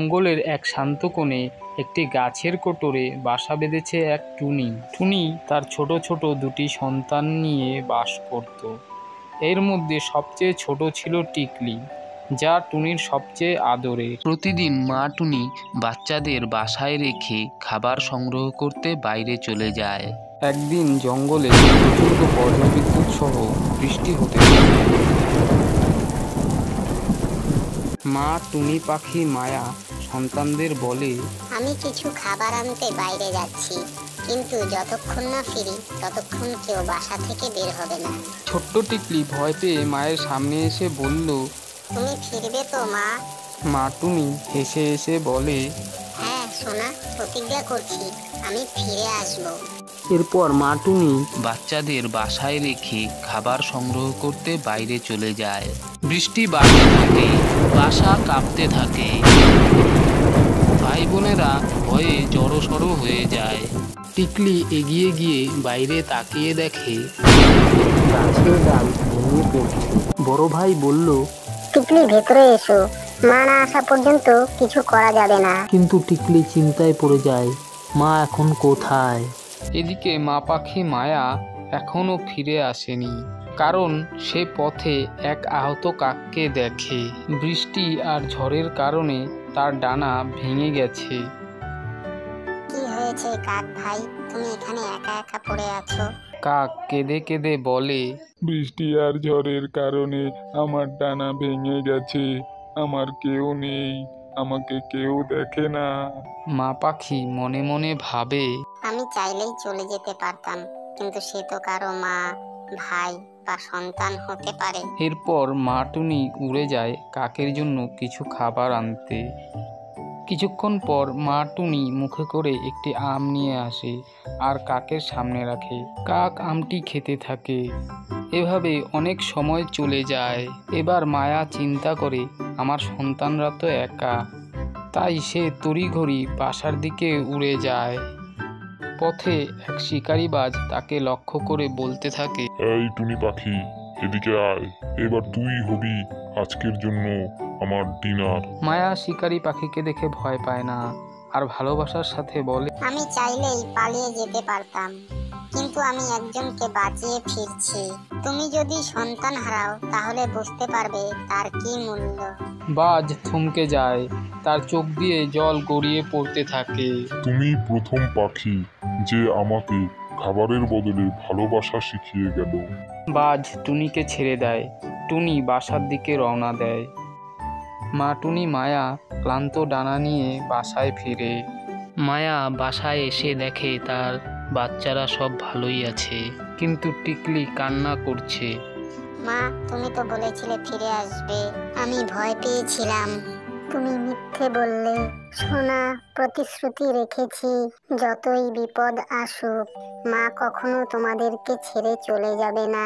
জঙ্গলের এক শান্ত কোণে একটি গাছের কোটরে বাসা বেঁধেছে এক টুনি। টুনি তার ছোট ছোট দুটি সন্তান নিয়ে বাস করত। এর মধ্যে সবচেয়ে ছোট ছিল টিকলি, যা টুনির সবচেয়ে আদরে। প্রতিদিন মা টুনি বাচ্চাদের বাসায় রেখে খাবার সংগ্রহ করতে বাইরে চলে যায়। একদিন জঙ্গলে প্রচণ্ড বজ্রবিদ্যুৎ সহ বৃষ্টি হতে থাকে। মা টুনি পাখি মায়া সন্তানদের বলে, আমি কিছু খাবার আনতে বাইরে যাচ্ছি, কিন্তু যতক্ষণ না ফিরি ততক্ষণ কেউ বাসা থেকে বের হবে না। ছোট্ট টিকলি ভয় পেয়ে মায়ের সামনে এসে বলল, তুমি ফিরবে তো মা? মা টুনি হেসে এসে বলে, হ্যাঁ সোনা, প্রতিজ্ঞা করছি আমি ফিরে আসবো। এরপর মা টুনি বাচ্চাদের বাসায় রেখে খাবার সংগ্রহ করতে বাইরে চলে যায়। বৃষ্টি বাড়তে থাকে, বাসা কাঁপতে থাকে, ভাই বোনেরা ভয়ে জড়সড় হয়ে যায়। টিকলি এগিয়ে গিয়ে বাইরে তাকিয়ে দেখে গাছের ডাল ভেঙে পড়ছে। বড় ভাই বলল, টিকলি ভেতরে এসো, মা না আসা পর্যন্ত কিছু করা যাবে না। কিন্তু টিকলি চিন্তায় পড়ে যায়, মা এখন কোথায়? এদিকে মা পাখি মায়া এখনো ফিরে আসেনি, কারণ সে পথে এক আহত কাককে দেখে। বৃষ্টি আর ঝড়ের কারণে তার ডানা ভেঙে গেছে। কি হয়েছে কাক ভাই, তুমি এখানে একা একা পড়ে আছো? কাক কেঁদে কেঁদে বলে, বৃষ্টি আর ঝড়ের কারণে আমার ডানা ভেঙে গেছে। আমার কেউ নেই, আমাকে কেউ দেখে না। মা পাখি মনে মনে ভাবে, আমি চাইলেই চলে যেতে পারতাম, কিন্তু সে তো কারো মা, ভাই বা সন্তান হতে পারে। এরপর মা টুনি উড়ে যায় কাকের জন্য কিছু খাবার আনতে। কিছুক্ষণ পর মা টুনি মুখে করে একটি আম নিয়ে আসে আর কাকের সামনে রাখে। কাক আমটি খেতে থাকে। এভাবে অনেক সময় চলে যায়। এবার মায়া চিন্তা করে, আমার সন্তানরা তো একা, তাই সে তড়িঘড়ি বাসার দিকে উড়ে যায়। পথে এক শিকারিবাজ তাকে লক্ষ্য করে বলতে থাকে, এই টুনি পাখি, এদিকে আয়, এবার তুই হবি আজকের জন্য আমার ডিনার। মায়া শিকারি পাখিকে দেখে ভয় পায় না আর ভালোবাসার সাথে বলে, আমি চাইলেই পালিয়ে যেতে পারতাম, কিন্তু আমি একজনকে বাঁচিয়ে ফিরছি। তুমি যদি সন্তান হারাও তাহলে বুঝতে পারবে তার কি মূল্য। বাজ থমকে যায়, তার চোখ দিয়ে জল গড়িয়ে পড়তে থাকে। তুমি প্রথম পাখি যে আমাকে খাবারের বদলে ভালোবাসা শিখিয়ে গেল। বাজ টুনিকে ছেড়ে দেয়। টুনি বাসার দিকে রওনা দেয়। মা টুনি মায়া ক্লান্ত ডানা নিয়ে বাসায় ফিরে। মায়া বাসায় এসে দেখে তার বাচ্চারা সব ভালোই আছে, কিন্তু টিকলি কান্না করছে। মা, তুমি তো বলেছিলে ফিরে আসবে, আমি ভয় পেয়েছিলাম। তুমি মিথ্যে বললে। সোনা, প্রতিশ্রুতি রেখেছি, যতই বিপদ আসুক মা কখনো তোমাদেরকে ছেড়ে চলে যাবে না।